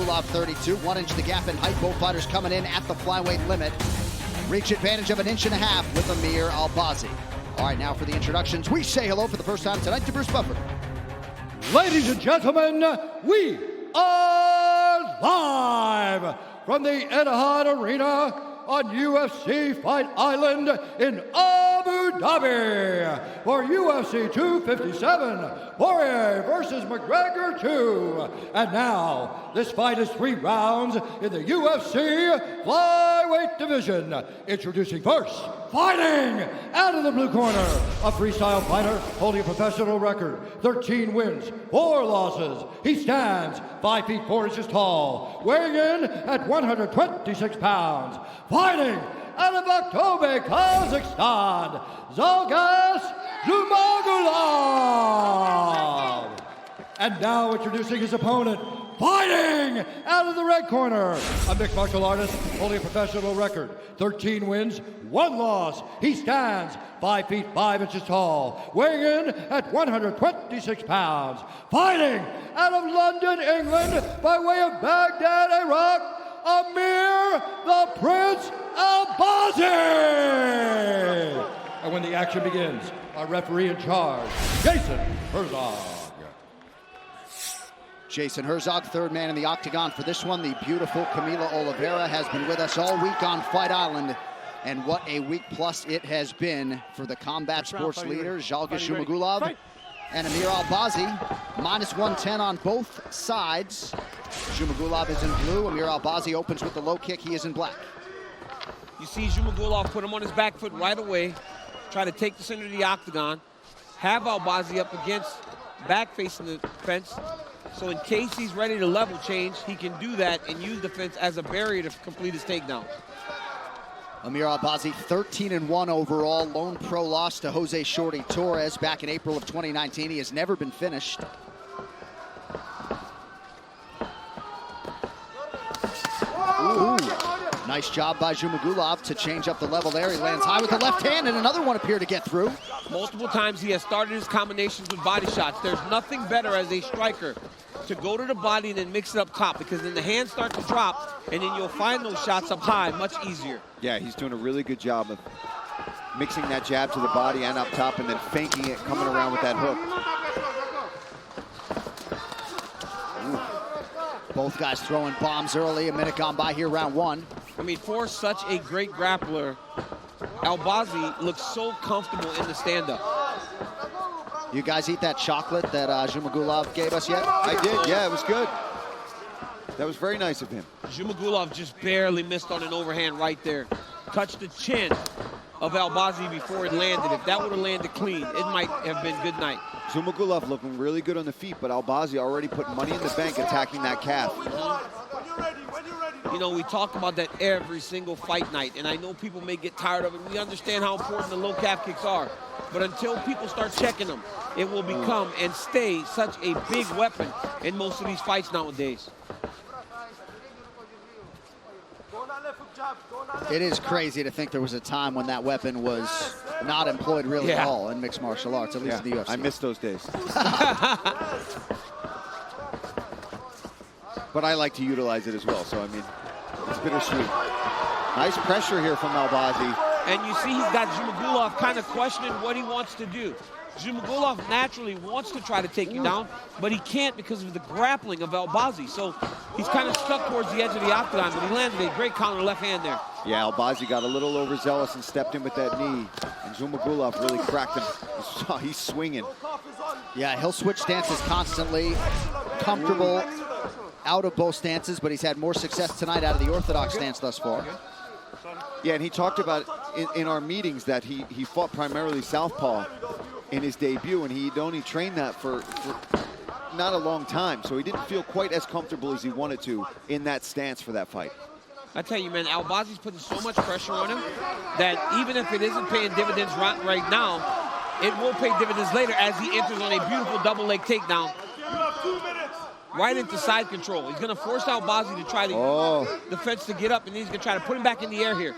Jumagulov 32. 1 inch the gap in height. Both fighters coming in at the flyweight limit. Reach advantage of 1.5 inches with Amir Альбази. All right, now for the introductions. We say hello for the first time tonight to Bruce Buffer. Ladies and gentlemen, we are live from the Etihad Arena on UFC Fight Island in Abu Dhabi for UFC 257, Poirier versus McGregor 2. And now, this fight is 3 rounds in the UFC flyweight division. Introducing first, fighting out of the blue corner, a freestyle fighter holding a professional record, 13 wins, 4 losses. He stands 5 feet 4 inches tall, weighing in at 126 pounds. Fighting out of Aktobe, Kazakhstan, Жалгаз Жумагулов. And now introducing his opponent, fighting out of the red corner, a mixed martial artist holding a professional record, 13 wins, 1 loss. He stands 5 feet 5 inches tall, weighing in at 126 pounds. Fighting out of London, England, by way of Baghdad, Iraq, Amir the Prince Альбази. And when the action begins, our referee in charge, Jason Herzog. Jason Herzog, third man in the octagon for this one. The beautiful Camila Oliveira has been with us all week on Fight Island. And what a week plus it has been for the combat sports leaders, Жалгаз Жумагулов and Amir Альбази. Minus 110 on both sides. Jumagulov is in blue. Amir Альбази opens with the low kick. He is in black. You see Jumagulov put him on his back foot right away, try to take the center of the octagon, have Альбази up against back facing the fence. So in case he's ready to level change, he can do that and use the fence as a barrier to complete his takedown. Amir Альбаzi 13-1 overall. Lone pro loss to Jose Shorty Torres back in April of 2019. He has never been finished. Ooh. Nice job by Jumagulov to change up the level there. He lands high with the left hand, and another one appeared to get through. Multiple times he has started his combinations with body shots. There's nothing better as a striker to go to the body and then mix it up top, because then the hands start to drop, and then you'll find those shots up high much easier. Yeah, he's doing a really good job of mixing that jab to the body and up top, and then faking it, coming around with that hook. Ooh. Both guys throwing bombs early. A minute gone by here, round 1. I mean, for such a great grappler, Альбази looks so comfortable in the stand-up. You guys eat that chocolate that Jumagulov gave us yet? I did, yeah, it was good. That was very nice of him. Jumagulov just barely missed on an overhand right there. Touched the chin of Альбази before it landed. If that would have landed clean, it might have been good night. Jumagulov looking really good on the feet, but Альбази already put money in the bank attacking that calf. You know, we talk about that every single fight night, and I know people may get tired of it. We understand how important the low calf kicks are. But until people start checking them, it will become and stay such a big weapon in most of these fights nowadays. It is crazy to think there was a time when that weapon was not employed really at all in mixed martial arts, at least in the UFC. I miss those days. But I like to utilize it as well, so I mean, it's bittersweet. Nice pressure here from Альбази. And you see he's got Jumagulov kind of questioning what he wants to do. Jumagulov naturally wants to try to take you down, but he can't because of the grappling of Альбази. So he's kind of stuck towards the edge of the octagon, but he landed a great counter left hand there. Yeah, Альбази got a little overzealous and stepped in with that knee, and Jumagulov really cracked him. He's swinging. Yeah, he'll switch stances constantly. Comfortable out of both stances, but he's had more success tonight out of the orthodox stance thus far. Yeah, and he talked about in our meetings that he fought primarily southpaw in his debut, and he'd only trained that for not a long time, so he didn't feel quite as comfortable as he wanted to in that stance for that fight. I tell you, man, Альбази's putting so much pressure on him that even if it isn't paying dividends right now, it will pay dividends later as he enters on a beautiful double leg takedown. Right into side control. He's going to force Альбази to try to the fence to get up, and he's going to try to put him back in the air here.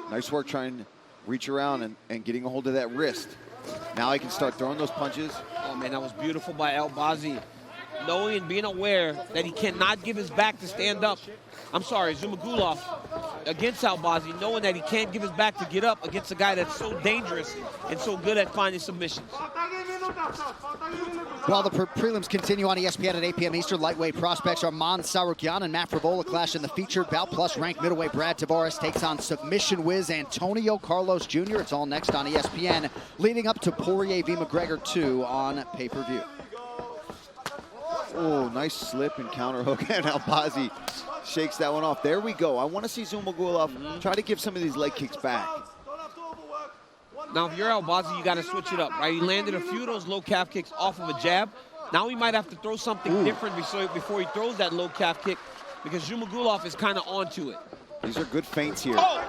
Nice work trying to reach around and getting a hold of that wrist. Now he can start throwing those punches. Oh, man, that was beautiful by Альбази. knowing and being aware that he cannot give his back to stand up. I'm sorry, Jumagulov against Альбази, knowing that he can't give his back to get up against a guy that's so dangerous and so good at finding submissions. While the prelims continue on ESPN at 8 p.m. Eastern, lightweight prospects Arman Tsarukyan and Matt Favola clash in the featured bout, plus ranked middleweight Brad Tavares takes on submission whiz Antonio Carlos Jr. It's all next on ESPN, leading up to Poirier v. McGregor 2 on pay-per-view. Oh, nice slip and counter hook, and Альбази shakes that one off. There we go. I want to see Jumagulov try to give some of these leg kicks back. Now, if you're Альбази, you got to switch it up, right? He landed a few of those low calf kicks off of a jab. Now he might have to throw something different before he throws that low calf kick, because Jumagulov is kind of onto it. These are good feints here. Oh!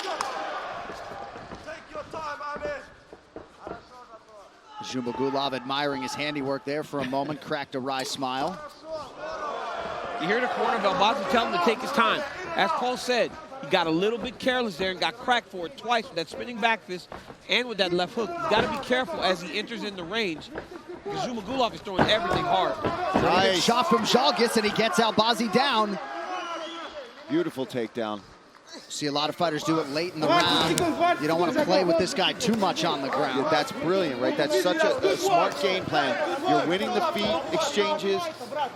Jumagulov admiring his handiwork there for a moment, cracked a wry smile. You hear the corner of Альбаzi tell him to take his time. As Paul said, he got a little bit careless there and got cracked for it twice with that spinning back fist and with that left hook. He's got to be careful as he enters in the range, because Jumagulov is throwing everything hard. Nice shot from Жалгаз, and he gets Альбази down. Beautiful takedown. See a lot of fighters do it late in the round. You don't want to play with this guy too much on the ground. Yeah, that's brilliant, right? That's such a smart game plan. You're winning the feet exchanges.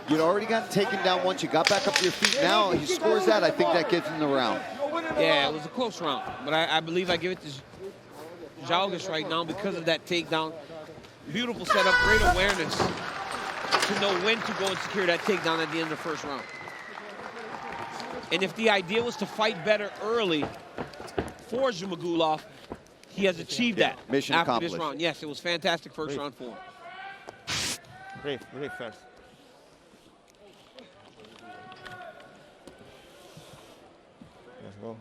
You'd already gotten taken down once. You got back up to your feet. Now he scores that. I think that gives him the round. Yeah, it was a close round, but I believe I give it to Жалгаз right now because of that takedown. Beautiful setup, great awareness to know when to go and secure that takedown at the end of the first round. And if the idea was to fight better early for Jumagulov, he has achieved that mission after accomplished. this round. Yes, it was fantastic first round for him. Breathe first. Let's go.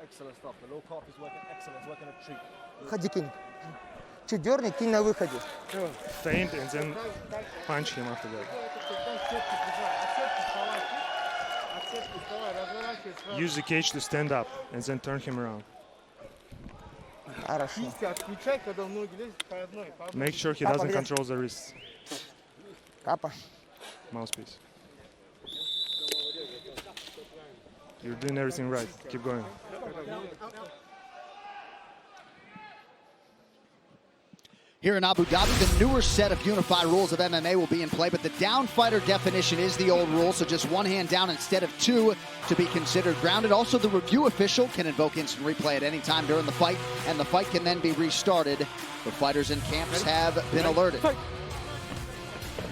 Excellent stuff. The low calf is working excellent. It's working a treat. Ходи, кинь. Чуть дерни, кинь на выходе. Feint and then punch him after that. Use the cage to stand up and then turn him around. Хорошо. Make sure he doesn't control the wrists. Капа. Mouthpiece. You're doing everything right. Keep going. Here in Abu Dhabi, the newer set of unified rules of MMA will be in play, but the down fighter definition is the old rule, so just one hand down instead of two to be considered grounded. Also, the review official can invoke instant replay at any time during the fight, and the fight can then be restarted. The fighters in camps have been alerted.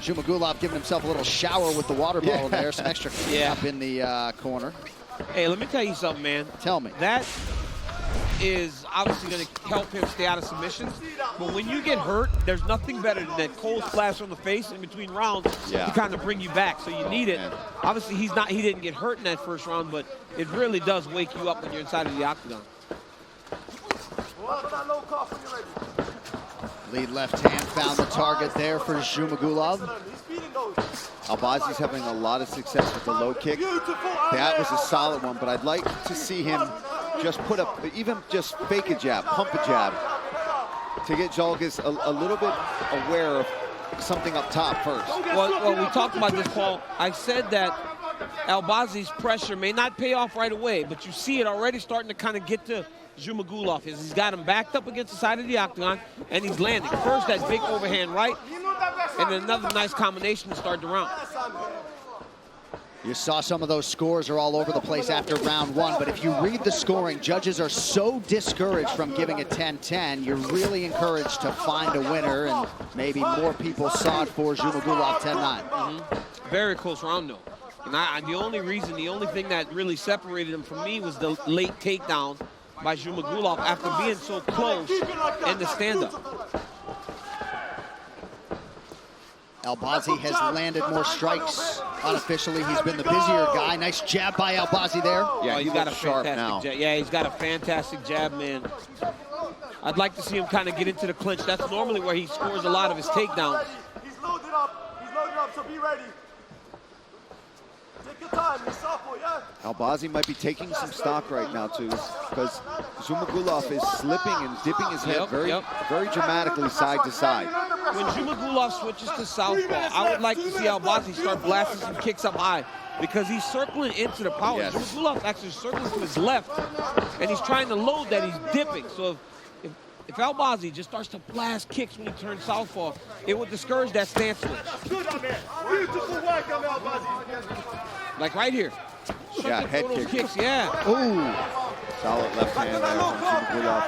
Jumagulov giving himself a little shower with the water bottle there, some extra cleanup in the corner. Hey, let me tell you something, man. Tell me. That is obviously going to help him stay out of submissions. But when you get hurt, there's nothing better than that cold splash on the face in between rounds to kind of bring you back. So you need it. Obviously, he didn't get hurt in that first round, but it really does wake you up when you're inside of the octagon. Lead left hand found the target there for Jumagulov. Альбази's having a lot of success with the low kick. That was a solid one, but I'd like to see him just put up, even just fake a jab, pump a jab, to get Жалгаз a little bit aware of something up top first. Well, we talked about this, Paul. I said that Альбази's pressure may not pay off right away, but you see it already starting to kind of get to Jumagulov. He's got him backed up against the side of the octagon, and he's landing. First, that big overhand right, and then another nice combination to start the round. You saw some of those scores are all over the place after round one, but if you read the scoring, judges are so discouraged from giving it 10-10. You're really encouraged to find a winner, and maybe more people saw it for Jumagulov 10-9. Very close round, though. And the only thing that really separated him from me was the late takedown by Jumagulov after being so close in the stand-up. Альбази has landed more strikes unofficially. He's been the busier guy. Nice jab by Альбази there. Yeah, he's got a sharp fantastic now. jab. Yeah, he's got a fantastic jab, man. I'd like to see him kind of get into the clinch. That's normally where he scores a lot of his takedowns. He's loaded up. He's loaded up, so be ready. Альбази might be taking some stock right now too, because Jumagulov is slipping and dipping his head very dramatically side to side. When Jumagulov switches to southpaw, I would like to see Альбази start blasting some kicks up high, because he's circling into the power. Yes. Jumagulov actually circling to his left, and he's trying to load that. He's dipping. So if Альбази just starts to blast kicks when he turns southpaw, it would discourage that stance switch. Like right here. Yeah, head kick. Kicks, yeah. Ooh. Solid left hand there from Jumagulov.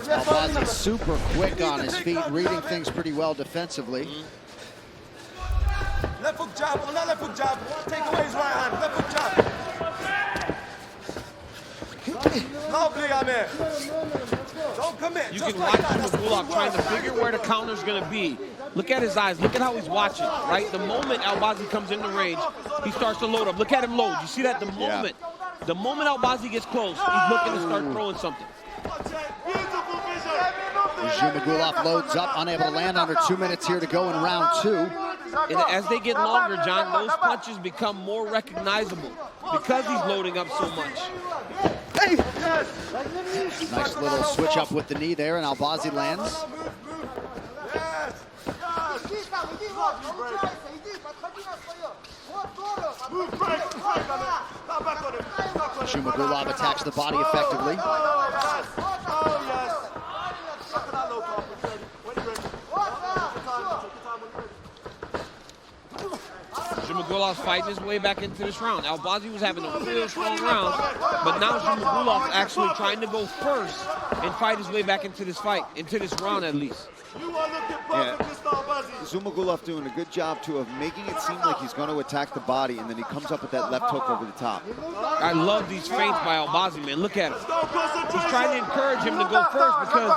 Альбаzi super quick on his feet, reading things pretty well defensively. Left hook jab, not left hook jab. Take away his right hand. Left hook jab. Lovely, Amir. Don't commit. You can watch Jumagulov trying to figure where the counter's going to be. Look at his eyes. Look at how he's watching, right? The moment Альбази comes into range, he starts to load up. Look at him load. You see that? The moment Альбаzi gets close, he's looking to start throwing something. Jumagulov loads up, unable to land. Under 2 minutes here to go in round 2. And as they get longer, John, those punches become more recognizable because he's loading up so much. Nice little switch up with the knee there, and Альбаzi lands. Jumagulov attacks the body effectively. Jumagulov's fighting his way back into this round. Альбази was having a real strong round, but now Jumagulov actually trying to go first and fight his way back into this fight, into this round at least. Yeah. Jumagulov doing a good job too of making it seem like he's going to attack the body, and then he comes up with that left hook over the top. I love these feints by Альбаzi, man. Look at him. He's trying to encourage him to go first because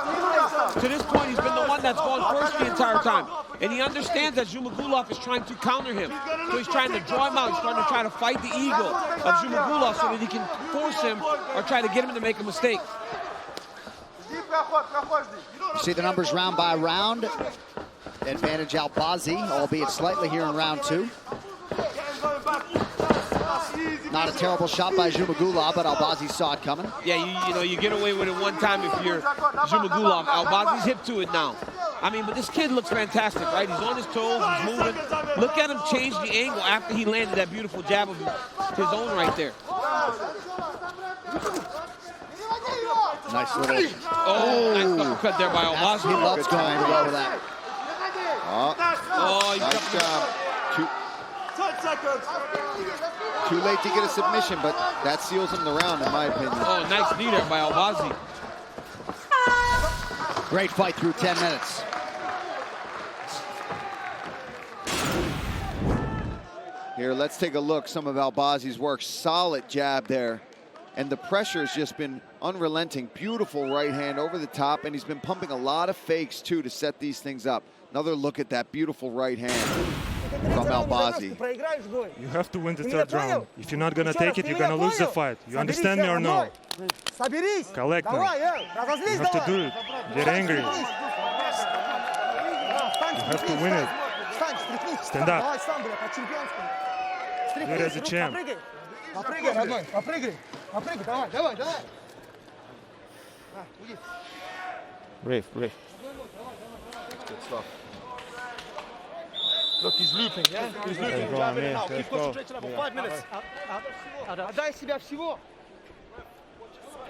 to this point he's been the one that's gone first the entire time. And he understands that Jumagulov is trying to counter him. So he's trying to draw him out. He's starting to try to fight the ego of Jumagulov so that he can force him or try to get him to make a mistake. You see the numbers round by round. Advantage Альбаzi, albeit slightly here in round 2. Not a terrible shot by Jumagulov, but Альбаzi saw it coming. Yeah, you get away with it one time if you're Jumagulov. Альбazi's hip to it now. I mean, but this kid looks fantastic, right? He's on his toes, he's moving. Look at him change the angle after he landed that beautiful jab of his own right there. Nice little... Nice uppercut there by Альбаzi. He loves going well with that. Nice job. Too late to get a submission, but that seals him the round, in my opinion. Oh, nice knee there by Альбаzi. Great fight through 10 minutes. Here, let's take a look. Some of Альбази's work. Solid jab there. And the pressure has just been unrelenting. Beautiful right hand over the top, and he's been pumping a lot of fakes, too, to set these things up. Another look at that beautiful right hand from Альбази. You have to win the third round. If you're not going to take it, you're going to lose the fight. You understand me or no? Collect me. You have to do it. Get angry. You have to win it. Stand up. You're as a champ. Попрыгай, родной, попрыгай. Попрыгай, давай. Brave. Good stuff. Look, he's looping, yeah? He's looping. Jab in and out. Keep concentrating for 5 minutes. Отдай себя всего.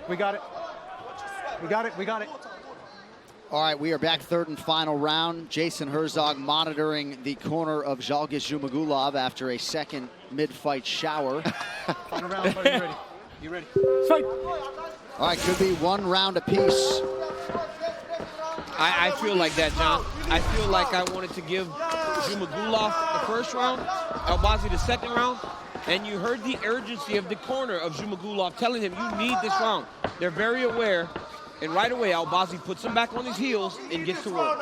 We got it. All right, we are back, third and final round. Jason Herzog monitoring the corner of Žalgis Jumagulov after a second mid-fight shower. Final round, are you ready? You ready? Fight. All right, could be 1 round apiece. I feel like that, John. I feel like I wanted to give Jumagulov the first round, Альбаzi the second round, and you heard the urgency of the corner of Jumagulov telling him, you need this round. They're very aware, and right away, Альбаzi puts him back on his heels and gets to work.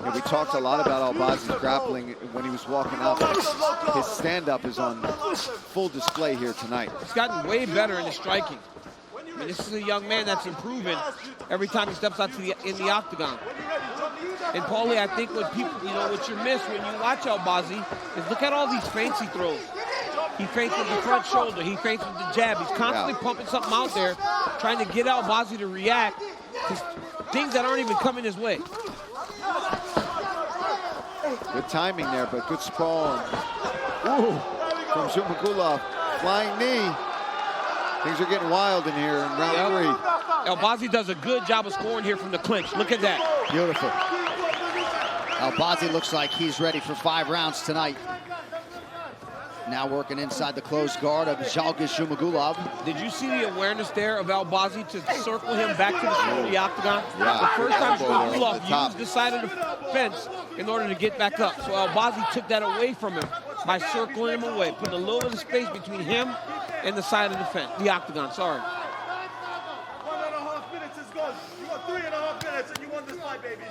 Yeah, we talked a lot about Альбази's grappling when he was walking out. His stand-up is on full display here tonight. He's gotten way better in his striking. I mean, this is a young man that's improving every time he steps out in the octagon. And Paulie, I think what people, what you miss when you watch Альбази is look at all these feints he throws. He feints with the front shoulder. He feints with the jab. He's constantly pumping something out there, trying to get Альбази to react to things that aren't even coming his way. Good timing there, but good sprawl. Ooh, from Jumagulov. Flying knee. Things are getting wild in here in round 3. Альбази does a good job of scoring here from the clinch. Look at that. Beautiful. Альбази looks like he's ready for 5 rounds tonight. Now working inside the closed guard of Жалгаз Жумагулов. Did you see the awareness there of Альбази to circle him back to the center of the octagon? Yeah, the first time Jumagulov top. used the side of the fence in order to get back up. So Альбази took that away from him by circling him away, putting a little bit of space between him and the side of the fence, the octagon, sorry. 1.5 minutes is gone. You got 3.5 minutes and you won this fight, baby.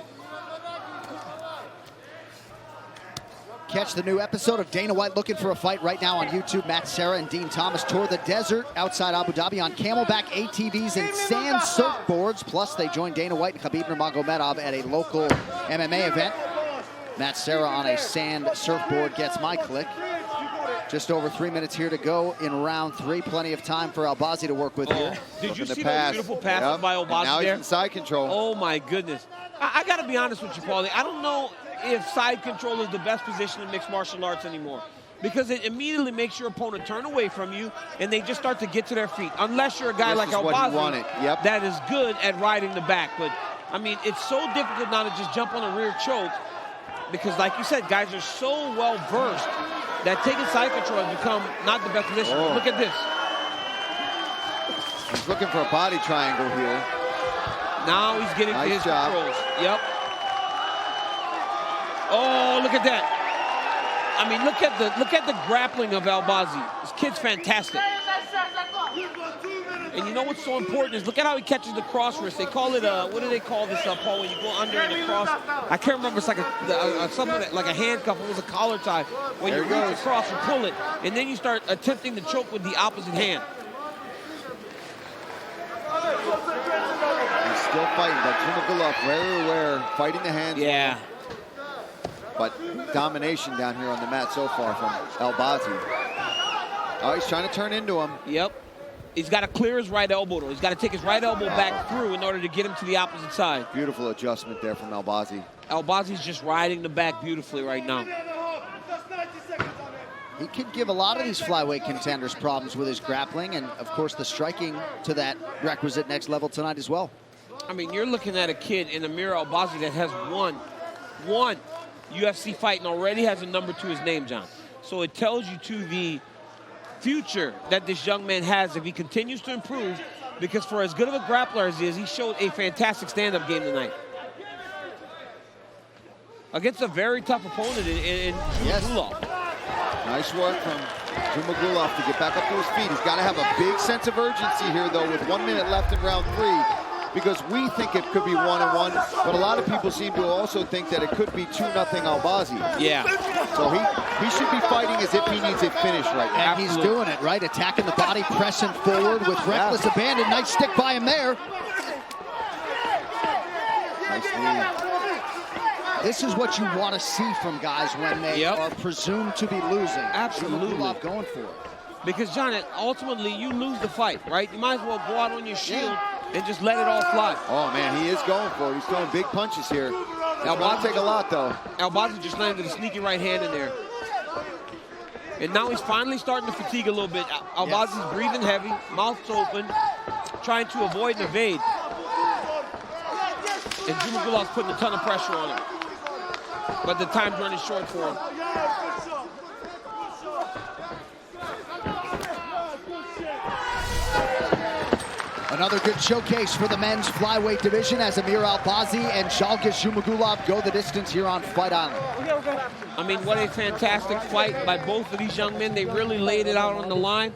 Catch the new episode of Dana White Looking for a Fight right now on YouTube. Matt Serra and Dean Thomas tour the desert outside Abu Dhabi on camelback ATVs and sand surfboards. Plus, they joined Dana White and Khabib Nurmagomedov at a local MMA event. Matt Serra on a sand surfboard gets my click. Just over 3 minutes here to go in round 3. Plenty of time for Альбази to work with here. Did you see those beautiful passes by Альбаzi now there? He's in side control. Oh, my goodness. I got to be honest with you, Paulie. I don't know if side control is the best position in mixed martial arts anymore, because it immediately makes your opponent turn away from you and they just start to get to their feet. Unless you're a guy like Альбаzi that is good at riding the back. But, I mean, it's so difficult now to just jump on a rear choke because, like you said, guys are so well-versed that taking side control has become not the best position. Oh. Look at this. He's looking for a body triangle here. Now he's getting to his job. controls. Yep. Oh, look at that. I mean, look at the grappling of Альбаzi. This kid's fantastic. And you know what's so important is look at how he catches the cross wrist. They call it what do they call this, Paul, when you go under and across? I can't remember. It's like something like a handcuff. It was a collar tie. When you reach across and pull it, and then you start attempting to choke with the opposite hand. He's still fighting, but Jumagulov very aware, fighting the hands. Yeah. But domination down here on the mat so far from Альбаzi. Oh, he's trying to turn into him. Yep. He's got to clear his right elbow, though. He's got to take his right elbow back through in order to get him to the opposite side. Beautiful adjustment there from Альбаzi. Альбazi's just riding the back beautifully right now. He could give a lot of these flyweight contenders problems with his grappling and, of course, the striking to that requisite next level tonight as well. I mean, you're looking at a kid in Amir Альбази that has won UFC fight and already has a number to his name, John. So it tells you to the future that this young man has if he continues to improve, because for as good of a grappler as he is, he showed a fantastic stand-up game tonight. Against a very tough opponent in Jumagulov. Nice work from Jumagulov to get back up to his feet. He's got to have a big sense of urgency here, though, with 1 minute left in round 3. Because we think it could be 1-1, but a lot of people seem to also think that it could be 2-0 Альбаzi. Yeah. So he should be fighting as if he needs it finished right now. And he's doing it, right? Attacking the body, pressing forward with reckless abandon. Nice stick by him there. Nice knee. This is what you want to see from guys when they are presumed to be losing. Absolutely. Jumagulov going for it. Because, John, ultimately, you lose the fight, right? You might as well go out on your shield and just let it all fly. Oh, man, he is going for it. He's throwing big punches here. It's going to take a lot, though. Альбаzi just landed a sneaky right hand in there. And now he's finally starting to fatigue a little bit. Альбazi's breathing heavy, mouth's open, trying to avoid and evade. And Jumagulov's putting a ton of pressure on him. But the time's running short for him. Another good showcase for the men's flyweight division as Amir Альбази and Жалгаз Жумагулов go the distance here on Fight Island. I mean, what a fantastic fight by both of these young men. They really laid it out on the line.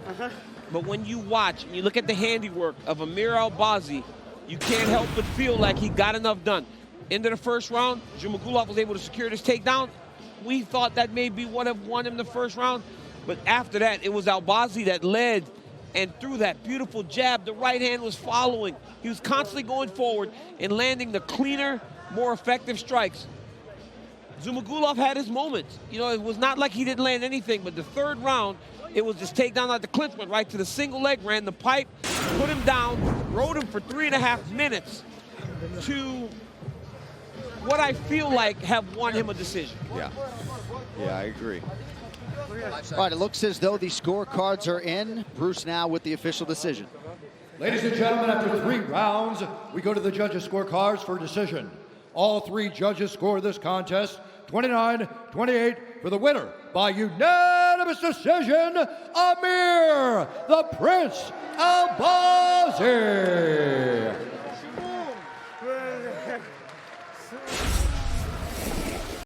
But when you watch and you look at the handiwork of Amir Альбаzi, you can't help but feel like he got enough done. Into the first round, Jumagulov was able to secure this takedown. We thought that maybe would have won him the first round. But after that, it was Альбази that led. And through that beautiful jab, the right hand was following. He was constantly going forward and landing the cleaner, more effective strikes. Zumagulov had his moments. You know, it was not like he didn't land anything, but the third round, it was just takedown like the clinch, went right to the single leg, ran the pipe, put him down, rode him for 3.5 minutes to what I feel like have won him a decision. Yeah, I agree. All right, it looks as though the scorecards are in. Bruce now with the official decision. Ladies and gentlemen, after 3 rounds, we go to the judges' scorecards for decision. All 3 judges score this contest 29-28 for the winner by unanimous decision, Amir, the Prince Альбази.